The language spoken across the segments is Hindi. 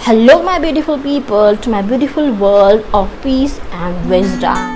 Hello, my beautiful people, to my beautiful world of peace and wisdom.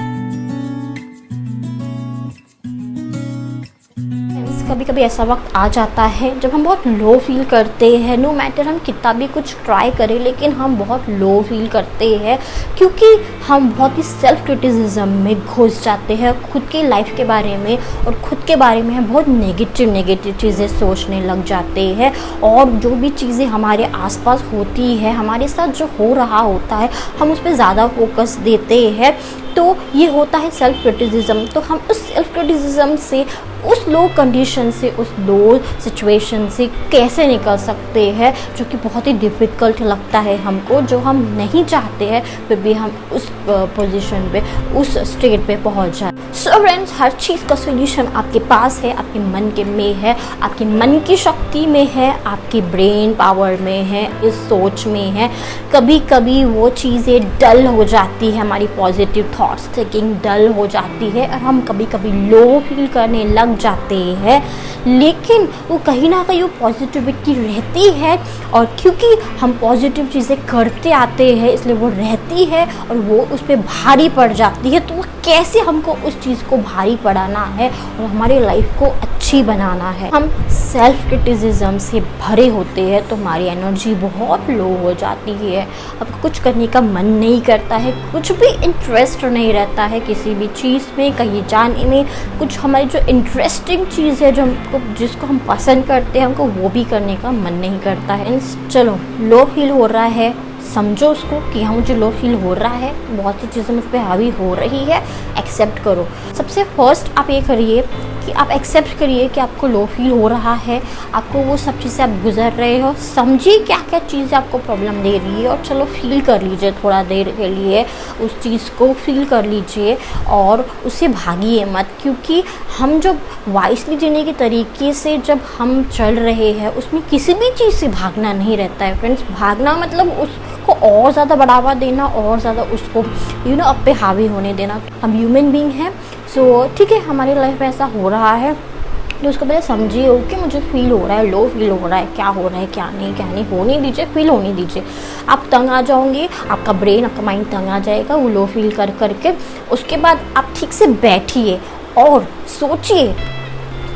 कभी कभी ऐसा वक्त आ जाता है जब हम बहुत लो फील करते हैं। नो मैटर हम कितना भी कुछ ट्राई करें, लेकिन हम बहुत लो फील करते हैं क्योंकि हम बहुत ही सेल्फ क्रिटिसिज्म में घुस जाते हैं। खुद की लाइफ के बारे में और खुद के बारे में हम बहुत नेगेटिव चीज़ें सोचने लग जाते हैं, और जो भी चीज़ें हमारे आसपास होती है, हमारे साथ जो हो रहा होता है, हम उस पर ज़्यादा फोकस देते हैं। तो ये होता है सेल्फ क्रिटिसिज्म। तो हम उस सेल्फ क्रिटिसिज्म से, उस लो कंडीशन से, उस लो सिचुएशन से कैसे निकल सकते हैं, जो कि बहुत ही डिफ़िकल्ट लगता है हमको, जो हम नहीं चाहते हैं, फिर भी हम उस पोजीशन पे, उस स्टेट पे पहुंच जाए। सो फ्रेंड्स, हर चीज़ का सोल्यूशन आपके पास है, आपके मन के में है, आपके मन की शक्ति में है, आपके ब्रेन पावर में है, इस सोच में है। कभी कभी वो चीज़ें डल हो जाती है, हमारी पॉजिटिव थॉट्स थिंकिंग डल हो जाती है, और हम कभी कभी लो फील करने लग जाते हैं, लेकिन वो कहीं ना कहीं वो पॉजिटिविटी रहती है। और क्योंकि हम पॉजिटिव चीज़ें करते आते हैं, इसलिए वो रहती है और वो उस पर भारी पड़ जाती है। तो कैसे हमको उस चीज़ को भारी पड़ाना है और हमारी लाइफ को अच्छी बनाना है। हम सेल्फ क्रिटिसिज्म से भरे होते हैं तो हमारी एनर्जी बहुत लो हो जाती है। अब कुछ करने का मन नहीं करता है, कुछ भी इंटरेस्ट नहीं रहता है किसी भी चीज़ में, कहीं जाने में। कुछ हमारी जो इंटरेस्टिंग चीज़ है, जो हमको, जिसको हम पसंद करते हैं, हमको वो भी करने का मन नहीं करता है। चलो, लो फील हो रहा है, समझो उसको कि हाँ मुझे लो फील हो रहा है, बहुत सी चीज़ें मुझ पर हावी हो रही है, एक्सेप्ट करो। सबसे फर्स्ट आप ये करिए कि आप एक्सेप्ट करिए कि आपको लो फील हो रहा है, आपको वो सब चीज़ें आप गुजर रहे हो। समझिए क्या क्या चीज़ें आपको प्रॉब्लम दे रही है, और चलो फील कर लीजिए थोड़ा देर के लिए, उस चीज़ को फील कर लीजिए और उससे भागिए मत। क्योंकि हम जब वाइसली जीने के तरीके से जब हम चल रहे हैं, उसमें किसी भी चीज़ से भागना नहीं रहता है फ्रेंड्स। भागना मतलब उसको और ज़्यादा बढ़ावा देना, और ज़्यादा उसको अब पे हावी होने देना। हम ह्यूमन बीइंग हैं, सो ठीक है, हमारी लाइफ में ऐसा हो रहा है तो उसको पहले समझिए। ओके, मुझे फील हो रहा है, लो फील हो रहा है, क्या हो रहा है, क्या नहीं होने दीजिए, फील होने दीजिए। आप तंग आ जाओगे, आपका ब्रेन, आपका माइंड तंग आ जाएगा वो लो फील कर करके। उसके बाद आप ठीक से बैठिए और सोचिए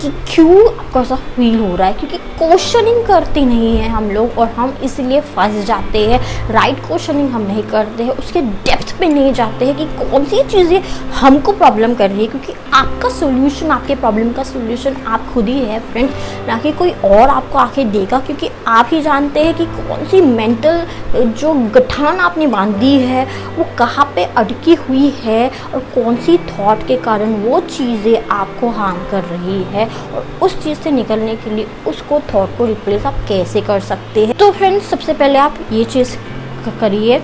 कि क्यों आपको ऐसा फील हो रहा है। क्योंकि क्वेश्चनिंग करते नहीं हैं हम लोग, और हम इसलिए फंस जाते हैं। राइट क्वेश्चनिंग हम नहीं करते हैं, उसके डेप्थ पे नहीं जाते हैं कि कौन सी चीज़ें हमको प्रॉब्लम कर रही है। क्योंकि आपका सोल्यूशन, आपके प्रॉब्लम का सोल्यूशन आप खुद ही है फ्रेंड्स, ना कि कोई और आपको आके देगा। क्योंकि आप ही जानते हैं कि कौन सी मेंटल जो गठान आपने बांधी है वो कहाँ पे अटकी हुई है, और कौन सी थॉट के कारण वो चीज़ें आपको हार्म कर रही है, और उस चीज़ से निकलने के लिए उसको थॉट को रिप्लेस आप कैसे कर सकते हैं। तो फ्रेंड्स, सबसे पहले आप ये चीज़ करिए,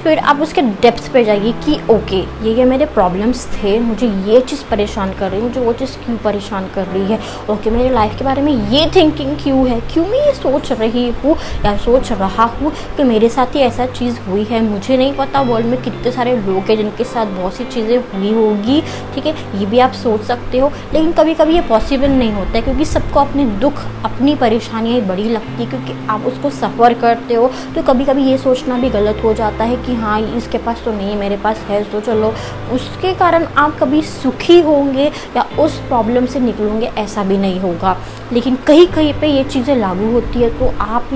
फिर आप उसके डेप्थ पे जाइए कि ओके, ये मेरे प्रॉब्लम्स थे, मुझे ये चीज़ परेशान कर रही है, मुझे वो चीज़ क्यों परेशान कर रही है। ओके, मेरी लाइफ के बारे में ये थिंकिंग क्यों है, क्यों मैं ये सोच रही हूँ या सोच रहा हूँ कि मेरे साथ ही ऐसा चीज़ हुई है। मुझे नहीं पता वर्ल्ड में कितने सारे लोग हैं जिनके साथ बहुत सी चीज़ें हुई होगी, ठीक है, ये भी आप सोच सकते हो। लेकिन कभी कभी ये पॉसिबल नहीं होता है, क्योंकि सबको अपने दुख, अपनी परेशानियाँ बड़ी लगती है, क्योंकि आप उसको सफ़र करते हो। तो कभी कभी ये सोचना भी गलत हो जाता है कि हाँ, इसके पास तो नहीं है, मेरे पास है, तो चलो। उसके कारण आप कभी सुखी होंगे या उस प्रॉब्लम से निकलोगे, ऐसा भी नहीं होगा। लेकिन कहीं कहीं पे ये चीज़ें लागू होती है, तो आप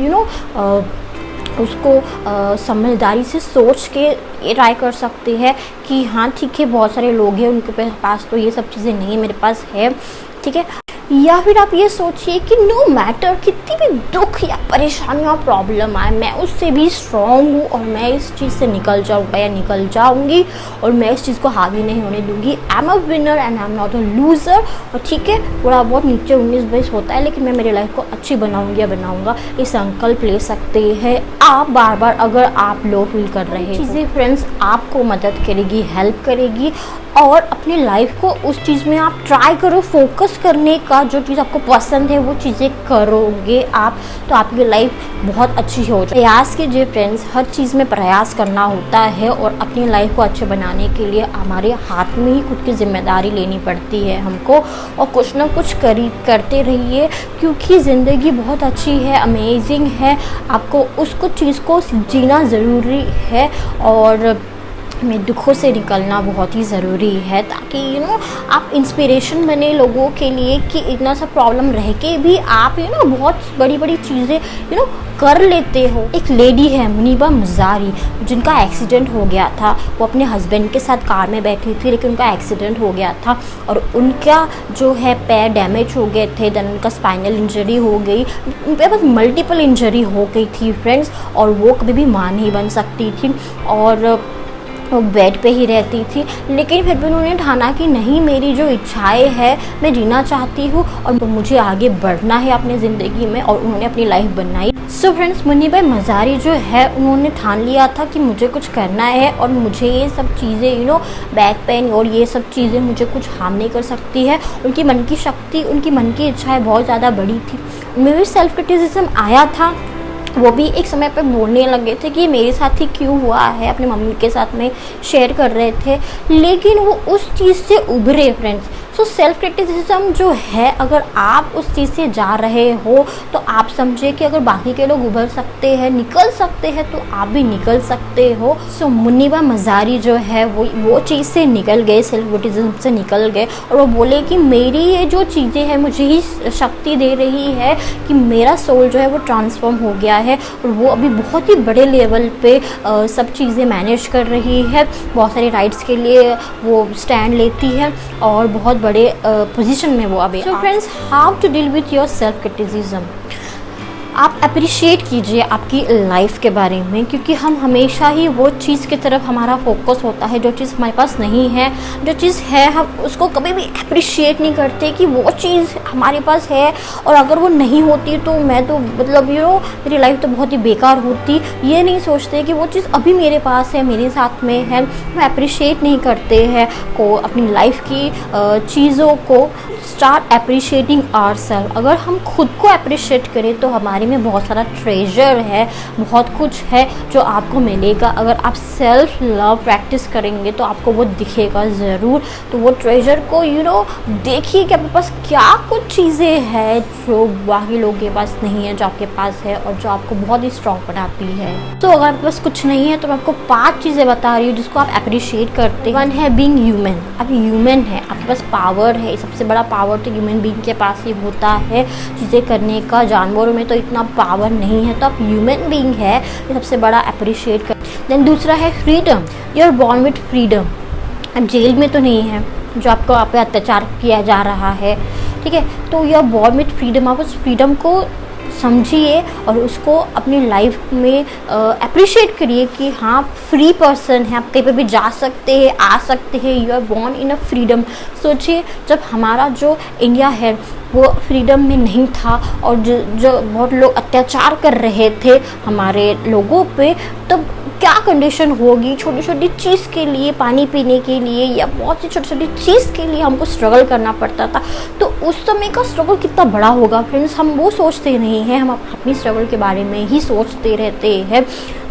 उसको समझदारी से सोच के ट्राई कर सकते हैं कि हाँ ठीक है, बहुत सारे लोग हैं, उनके पास तो ये सब चीज़ें नहीं है, मेरे पास है, ठीक है। या फिर आप ये सोचिए कि नो मैटर कितनी भी दुख या परेशानियाँ, प्रॉब्लम आए, मैं उससे भी स्ट्रॉन्ग हूँ, और मैं इस चीज़ से निकल जाऊँगा या निकल जाऊँगी, और मैं इस चीज़ को हावी नहीं होने दूँगी। I am a winner and I am not a loser. और ठीक है, थोड़ा बहुत नीचे 19-20 होता है, लेकिन मैं मेरी लाइफ को अच्छी बनाऊँगी या बनाऊँगा, ये संकल्प ले सकते हैं आप बार बार। अगर आप लो फील कर रहे हैं, चीज़ें फ्रेंड्स आपको मदद करेगी, हेल्प करेगी, और अपनी लाइफ को उस चीज़ में आप ट्राई करो फोकस करने का, जो चीज़ आपको पसंद है वो चीज़ें करोगे आप, तो आपकी लाइफ बहुत अच्छी हो जाए। प्रयास कीजिए फ्रेंड्स, हर चीज़ में प्रयास करना होता है और अपनी लाइफ को अच्छे बनाने के लिए हमारे हाथ में ही खुद की जिम्मेदारी लेनी पड़ती है हमको, और कुछ ना कुछ करते रहिए, क्योंकि ज़िंदगी बहुत अच्छी है, अमेजिंग है। आपको उसको चीज़ को जीना ज़रूरी है और में दुखों से निकलना बहुत ही ज़रूरी है, ताकि आप इंस्पिरेशन बने लोगों के लिए कि इतना सा प्रॉब्लम रह के भी आप बहुत बड़ी बड़ी चीज़ें कर लेते हो। एक लेडी है मुनीबा मज़ारी, जिनका एक्सीडेंट हो गया था। वो अपने हस्बैंड के साथ कार में बैठी थी, लेकिन उनका एक्सीडेंट हो गया था और उनका जो है पैर डैमेज हो गए थे, देन उनका स्पाइनल इंजरी हो गई, उनके पास मल्टीपल इंजरी हो गई थी फ्रेंड्स, और वो कभी भी मां नहीं बन सकती थी और वो बेड पे ही रहती थी। लेकिन फिर भी उन्होंने ठाना कि नहीं, मेरी जो इच्छाएं है, मैं जीना चाहती हूँ और मुझे आगे बढ़ना है अपनी ज़िंदगी में, और उन्होंने अपनी लाइफ बनाई। सो फ्रेंड्स, मुनीबा मज़ारी जो है उन्होंने ठान लिया था कि मुझे कुछ करना है और मुझे ये सब चीज़ें बैक पेन और ये सब चीज़ें मुझे कुछ हार्म नहीं कर सकती है। उनकी मन की शक्ति, उनकी मन की इच्छाएँ बहुत ज़्यादा बड़ी थी। उनमें भी सेल्फ क्रिटिसिज्म आया था, वो भी एक समय पर बोलने लगे थे कि मेरे साथ ही क्यों हुआ है, अपनी मम्मी के साथ में शेयर कर रहे थे, लेकिन वो उस चीज़ से उभरे फ्रेंड्स। सो सेल्फ क्रिटिसिज्म जो है, अगर आप उस चीज़ से जा रहे हो तो आप समझे कि अगर बाकी के लोग उभर सकते हैं, निकल सकते हैं, तो आप भी निकल सकते हो। सो मुनीबा मज़ारी जो है वो चीज़ से निकल गए, सेल्फ क्रिटिसिज्म से निकल गए, और वो बोले कि मेरी ये जो चीज़ें हैं मुझे ही शक्ति दे रही है कि मेरा सोल जो है वो ट्रांसफॉर्म हो गया है, और वो अभी बहुत ही बड़े लेवल पे सब चीज़ें मैनेज कर रही है। बहुत सारे राइट्स के लिए वो स्टैंड लेती है और बहुत बड़े पोजीशन में वो अभी। So friends, how to deal with your self criticism. आप अप्रिशिएट कीजिए आपकी लाइफ के बारे में, क्योंकि हम हमेशा ही वो चीज़ की तरफ हमारा फोकस होता है जो चीज़ हमारे पास नहीं है। जो चीज़ है हम उसको कभी भी अप्रिशिएट नहीं करते कि वो चीज़ हमारे पास है, और अगर वो नहीं होती तो मैं तो मतलब मेरी लाइफ तो बहुत ही बेकार होती। ये नहीं सोचते कि वो चीज़ अभी मेरे पास है, मेरे साथ में है। हम अप्रिशिएट नहीं करते हैं को अपनी लाइफ की चीज़ों को। Start appreciating ourselves. अगर हम खुद को अप्रिशिएट करें तो हमारे में बहुत सारा ट्रेजर है, बहुत कुछ है जो आपको मिलेगा। अगर आप सेल्फ लव प्रैक्टिस करेंगे तो आपको वो दिखेगा ज़रूर। तो वो ट्रेजर को देखिए कि आपके पास क्या कुछ चीज़ें हैं जो बाकी लोगों के पास नहीं है, जो आपके पास है और जो आपको बहुत ही स्ट्रॉन्ग बनाती है। तो अगर आपके पास कुछ नहीं है तो मैं आपको 5 चीज़ें बता रही हूँ जिसको आप अप्रिशिएट करते हैं। 1 है बीइंग ह्यूमन। आप ह्यूमन है, आपके पास पावर है। सबसे बड़ा पावर तो ह्यूमन बीइंग के पास ही होता है चीज़ें करने का। जानवरों में तो इतना पावर नहीं है, तो आप ह्यूमन बीइंग है, ये सबसे बड़ा अप्रिशिएट कर। देन दूसरा है freedom. You are born with freedom. आप जेल में तो नहीं है जो आपको आप पे अत्याचार किया जा रहा है, ठीक है। तो you are born with freedom. आप उस फ्रीडम को समझिए और उसको अपनी लाइफ में अप्रिशिएट करिए कि हाँ, फ्री पर्सन है, आप कहीं पे भी जा सकते हैं, आ सकते हैं। You are born in a freedom. सोचिए, जब हमारा जो इंडिया है वो फ्रीडम में नहीं था और जो बहुत लोग अत्याचार कर रहे थे हमारे लोगों पे, तब क्या कंडीशन होगी। छोटी छोटी चीज़ के लिए, पानी पीने के लिए या बहुत सी छोटी छोटी चीज़ के लिए हमको स्ट्रगल करना पड़ता था। तो उस समय का स्ट्रगल कितना बड़ा होगा फ्रेंड्स, हम वो सोचते नहीं हैं। हम अपनी स्ट्रगल के बारे में ही सोचते रहते हैं।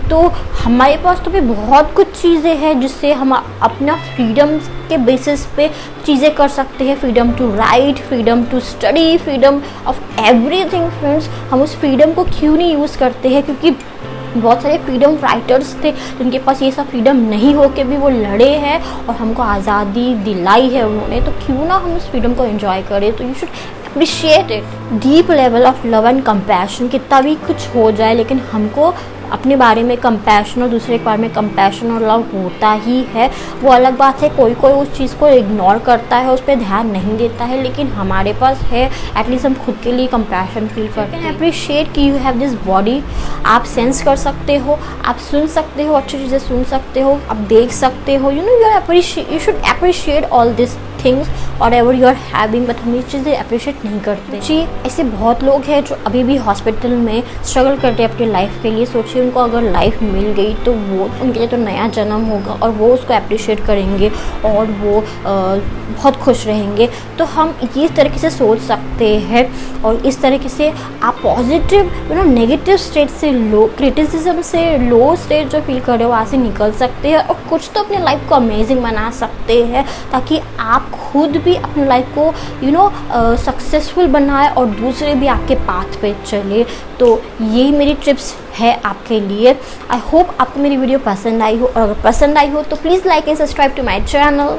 तो हमारे पास तो भी बहुत कुछ चीज़ें हैं जिससे हम अपना फ्रीडम के बेसिस पे चीज़ें कर सकते हैं। Freedom to write, freedom to study, freedom of everything friends. हम उस फ्रीडम को क्यों नहीं यूज़ करते हैं? क्योंकि बहुत सारे फ्रीडम फाइटर्स थे जिनके पास ये सब फ्रीडम नहीं हो के भी वो लड़े हैं और हमको आज़ादी दिलाई है उन्होंने। तो क्यों ना हम उस फ्रीडम को एंजॉय करें। तो you should appreciate it. Deep level of love and compassion. कितना भी कुछ हो जाए लेकिन हमको अपने बारे में कंपैशन और दूसरे के बारे में कंपैशन और लव होता ही है। वो अलग बात है, कोई कोई उस चीज़ को इग्नोर करता है, उस पर ध्यान नहीं देता है, लेकिन हमारे पास है एटलीस्ट हम खुद के लिए कंपैशन फील करते हैं। अप्रिशिएट कि यू हैव दिस बॉडी। आप सेंस कर सकते हो, आप सुन सकते हो, अच्छी चीज़ें सुन सकते हो, आप देख सकते हो। You should appreciate all this things और ever you are having, but हम ये चीज़ें अप्रिशिएट नहीं करते जी। ऐसे बहुत लोग हैं जो अभी भी हॉस्पिटल में स्ट्रगल करते हैं अपनी लाइफ के लिए। सोचिए उनको अगर लाइफ मिल गई तो वो उनके लिए तो नया जन्म होगा और वो उसको अप्रिशिएट करेंगे और वो बहुत खुश रहेंगे। तो हम इस तरीके से सोच सकते हैं और इस तरीके से आप पॉजिटिव नेगेटिव स्टेट से, लो क्रिटिसिज्म से, लो स्टेट जो फील कर रहे हो वहाँ से निकल सकते हैं और कुछ तो अपनी लाइफ को अमेजिंग बना सकते हैं, ताकि आप खुद भी अपनी लाइफ को सक्सेसफुल बनाए और दूसरे भी आपके पाथ पे चले। तो यही मेरी टिप्स है आपके लिए। आई होप आपको मेरी वीडियो पसंद आई हो, और अगर पसंद आई हो तो please like and subscribe to my channel.